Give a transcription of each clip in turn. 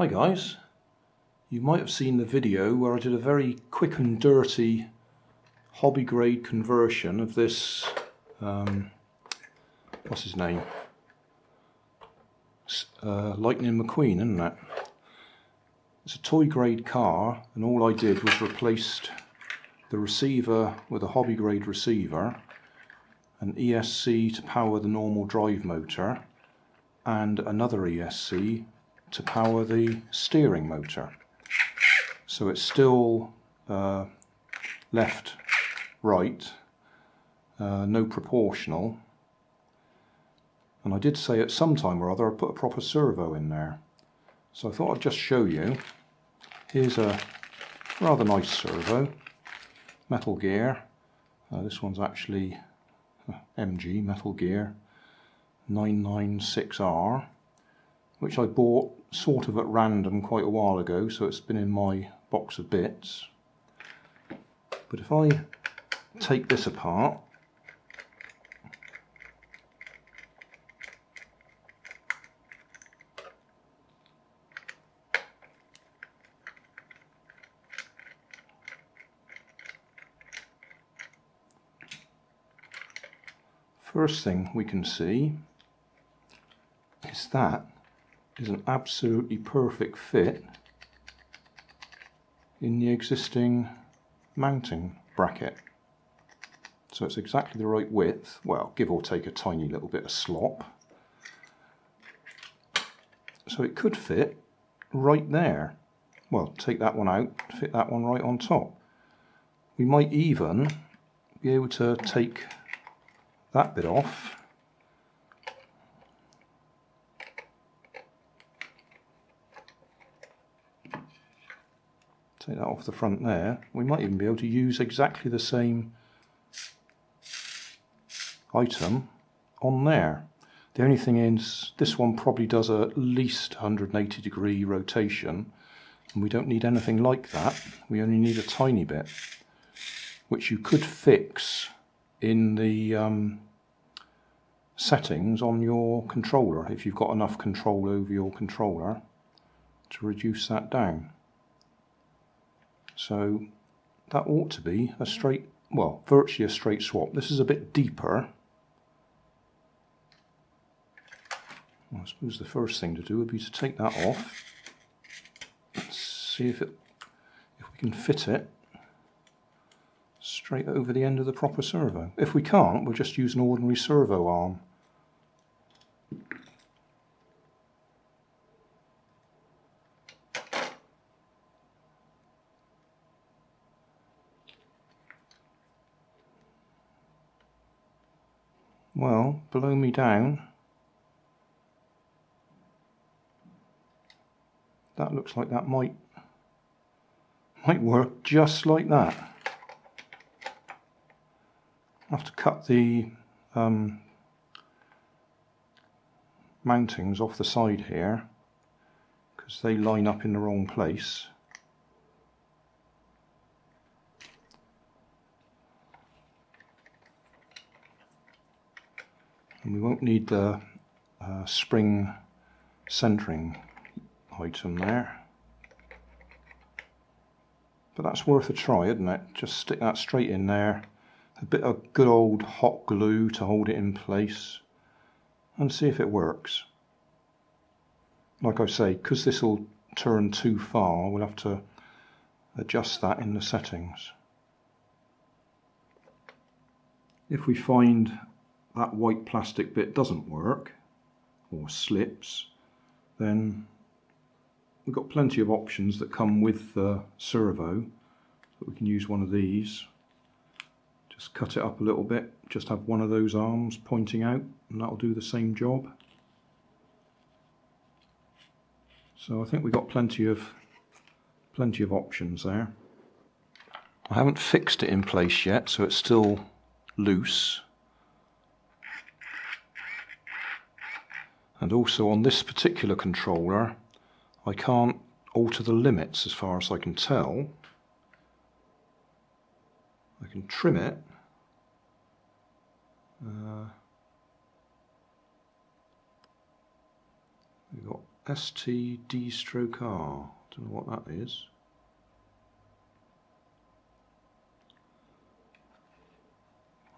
Hi guys, you might have seen the video where I did a very quick and dirty hobby grade conversion of this, what's his name, Lightning McQueen, isn't it? It's a toy grade car, and all I did was replaced the receiver with a hobby grade receiver, an ESC to power the normal drive motor, and another ESC to power the steering motor. So it's still left, right, no proportional. And I did say at some time or other I put a proper servo in there. So I thought I'd just show you. Here's a rather nice servo, metal gear. This one's actually MG, metal gear, 996R, which I bought sort of at random quite a while ago, so it's been in my box of bits. But if I take this apart, first thing we can see is that is an absolutely perfect fit in the existing mounting bracket. So it's exactly the right width, well, give or take a tiny little bit of slop. So it could fit right there. Well, take that one out, fit that one right on top. We might even be able to take that bit off, take that off the front there. We might even be able to use exactly the same item on there. The only thing is this one probably does at least 180 degree rotation, and we don't need anything like that. We only need a tiny bit, which you could fix in the settings on your controller if you've got enough control over your controller to reduce that down. So that ought to be a straight, well, virtually a straight swap. This is a bit deeper. Well, I suppose the first thing to do would be to take that off. Let's see if we can fit it straight over the end of the proper servo. If we can't, we'll just use an ordinary servo arm. Well, below me down, that looks like that might work just like that. I have to cut the mountings off the side here because they line up in the wrong place. And we won't need the spring centering item there. But that's worth a try, isn't it? Just stick that straight in there. A bit of good old hot glue to hold it in place and see if it works. Like I say, because this will turn too far, we'll have to adjust that in the settings. If we find that white plastic bit doesn't work or slips, then we've got plenty of options that come with the servo. So we can use one of these, just cut it up a little bit, just have one of those arms pointing out, and that'll do the same job. So I think we've got plenty of options there. I haven't fixed it in place yet, so it's still loose. And also on this particular controller, I can't alter the limits as far as I can tell. I can trim it. We've got STD/R. Don't know what that is.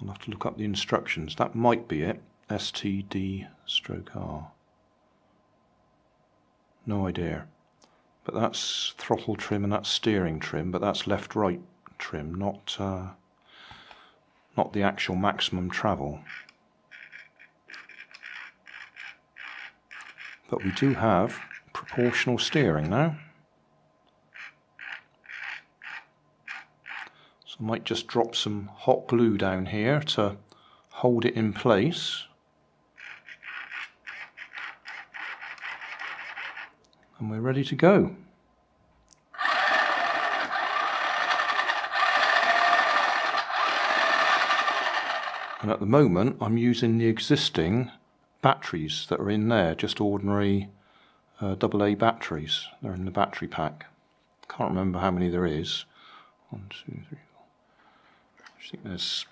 I'll have to look up the instructions. That might be it. STD/R. No idea. But that's throttle trim and that's steering trim, but that's left-right trim, not the actual maximum travel. But we do have proportional steering now. So I might just drop some hot glue down here to hold it in place. And we're ready to go. And at the moment I'm using the existing batteries that are in there, just ordinary AA batteries. They're in the battery pack. Can't remember how many there is. 1, 2, 3, 4. I think there's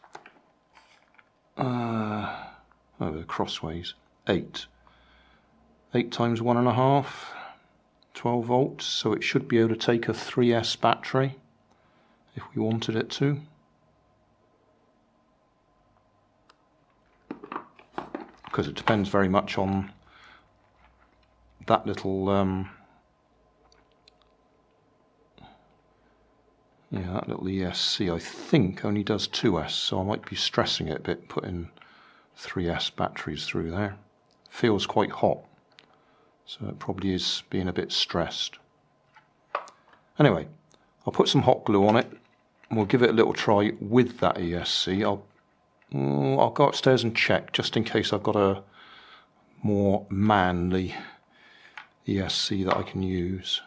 they're crossways. 8. 8 times 1.5, 12 volts. So it should be able to take a 3S battery if we wanted it to. Because it depends very much on that little that little ESC. I think only does 2S, so I might be stressing it a bit, putting 3S batteries through there. Feels quite hot, so it probably is being a bit stressed. Anyway, I'll put some hot glue on it and we'll give it a little try with that ESC. I'll go upstairs and check, just in case I've got a more manly ESC that I can use.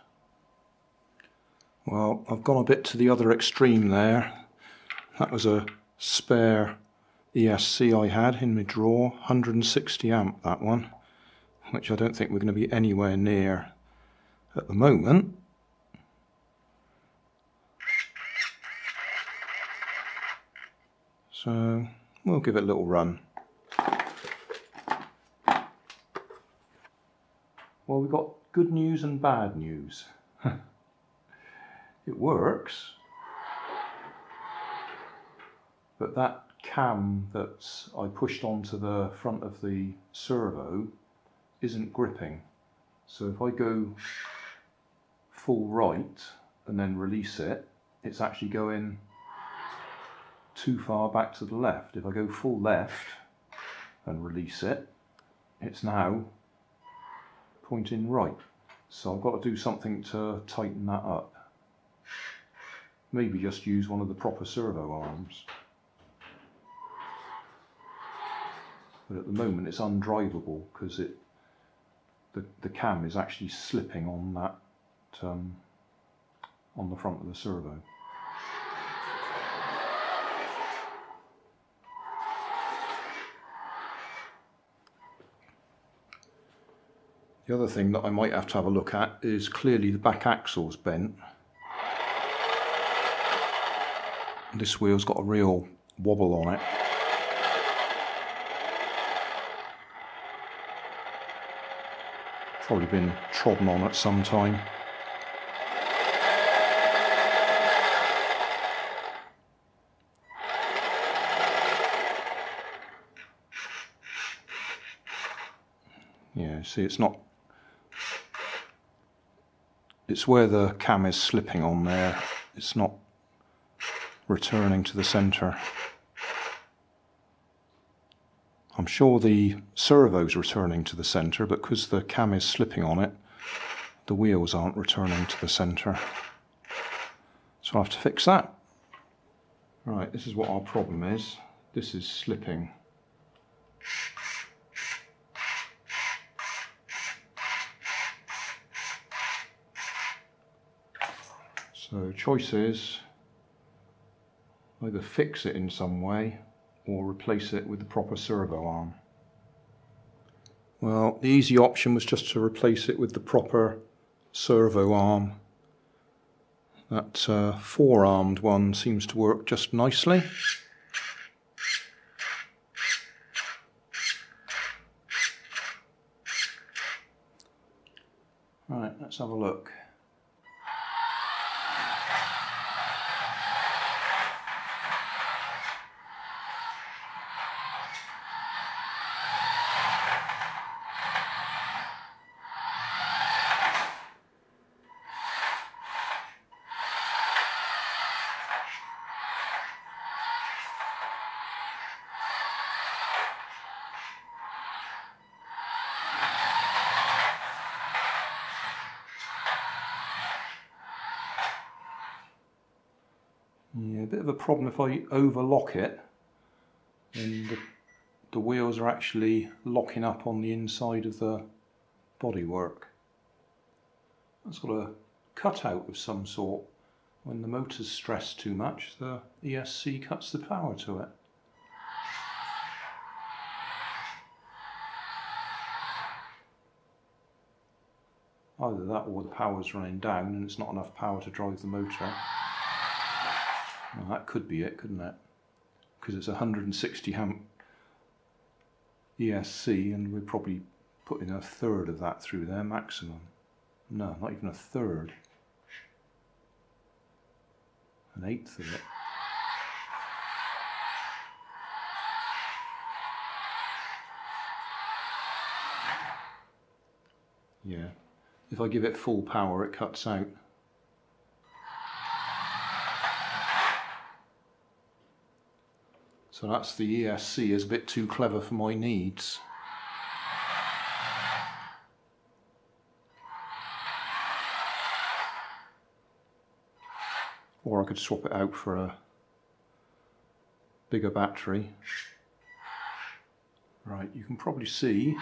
Well, I've gone a bit to the other extreme there. That was a spare ESC I had in my drawer, 160 amp that one, which I don't think we're going to be anywhere near at the moment. So we'll give it a little run. Well, we've got good news and bad news. It works, but that cam that I pushed onto the front of the servo isn't gripping. So if I go full right and then release it, it's actually going too far back to the left. If I go full left and release it, it's now pointing right. So I've got to do something to tighten that up. Maybe just use one of the proper servo arms. But at the moment it's undrivable because the cam is actually slipping on that on the front of the servo. The other thing that I might have to have a look at is clearly the back axle's bent. This wheel's got a real wobble on it. Probably been trodden on at some time. Yeah, see, it's not. It's where the cam is slipping on there. It's not returning to the centre. I'm sure the servo's returning to the centre, but because the cam is slipping on it, the wheels aren't returning to the centre. So I'll have to fix that. Right, this is what our problem is. This is slipping. So choice is either fix it in some way or replace it with the proper servo arm. Well, the easy option was just to replace it with the proper servo arm. That four-armed one seems to work just nicely. Right, let's have a look. Yeah, a bit of a problem if I overlock it, and the wheels are actually locking up on the inside of the bodywork. That's got a cutout of some sort. When the motor's stressed too much, the ESC cuts the power to it. Either that or the power's running down and it's not enough power to drive the motor. Well, that could be it, couldn't it? Because it's a 160 amp ESC and we're probably putting a third of that through there maximum. No, not even a third. An eighth of it. Yeah, if I give it full power it cuts out. So that's the ESC is a bit too clever for my needs. Or I could swap it out for a bigger battery. Right, you can probably see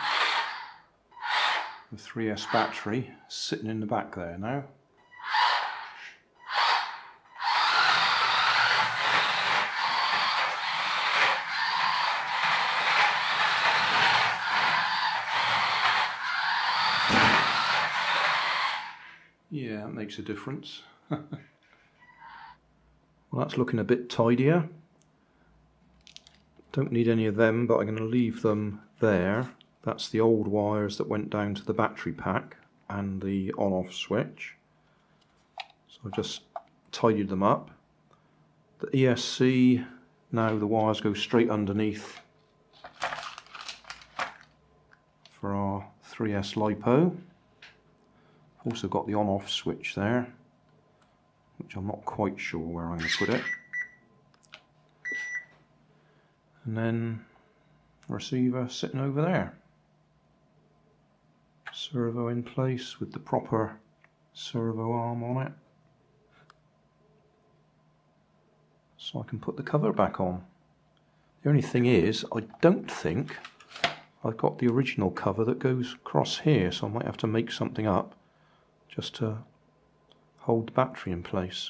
the 3S battery sitting in the back there now. Yeah, that makes a difference. Well, that's looking a bit tidier. Don't need any of them, but I'm going to leave them there. That's the old wires that went down to the battery pack and the on-off switch. So I've just tidied them up. The ESC, now the wires go straight underneath for our 3S LiPo. Also got the on-off switch there, which I'm not quite sure where I'm going to put it. And then receiver sitting over there. Servo in place with the proper servo arm on it. So I can put the cover back on. The only thing is, I don't think I've got the original cover that goes across here, so I might have to make something up just to hold the battery in place.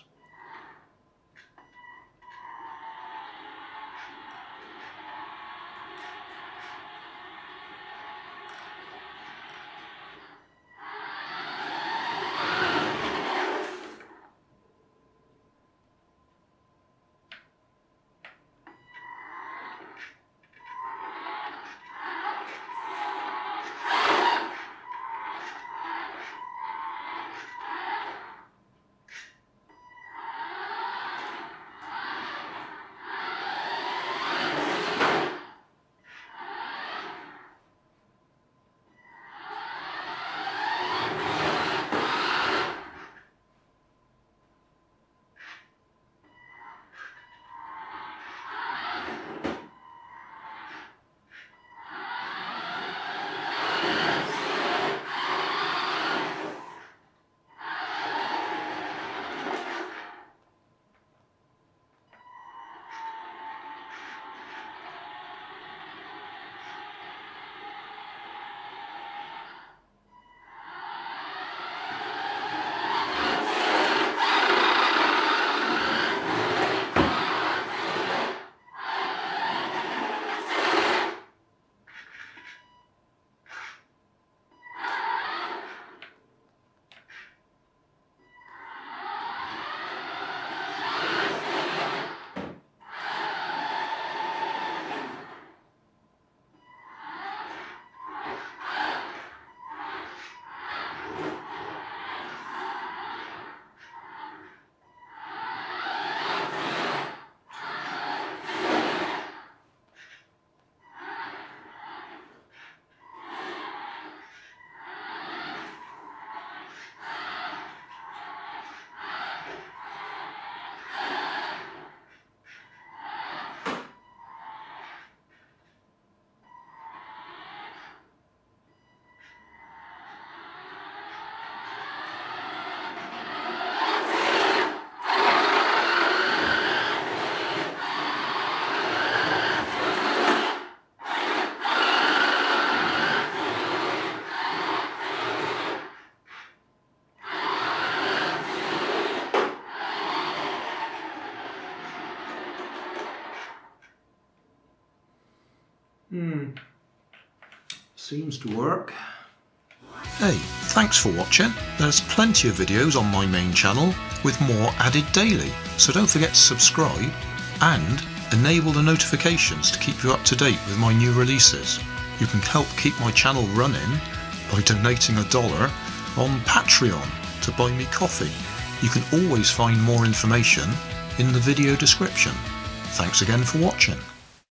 Seems to work. Hey, thanks for watching. There's plenty of videos on my main channel with more added daily, so don't forget to subscribe and enable the notifications to keep you up to date with my new releases. You can help keep my channel running by donating $1 on Patreon to buy me coffee. You can always find more information in the video description. Thanks again for watching.